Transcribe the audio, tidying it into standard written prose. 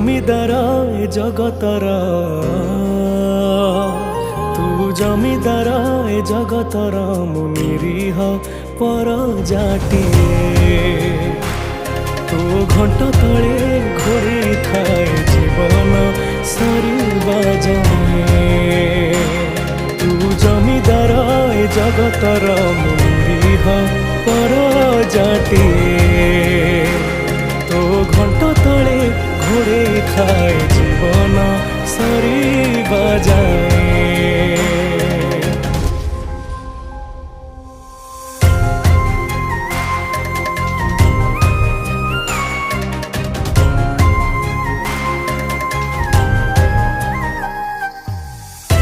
জমিদার এ জগতর, তু জমিদার এ জগতর, মু নিরীহ পরজাটিয়ে। তো ঘণ্ট তলে ঘোড়ি থায় জীবন সরিবা যায়ে। তু জমিদার এ জগতর, মু নিরীহ পরজাটিয়ে। তো ঘণ্ট তলে ঘোড়ি থায় জীবন সরি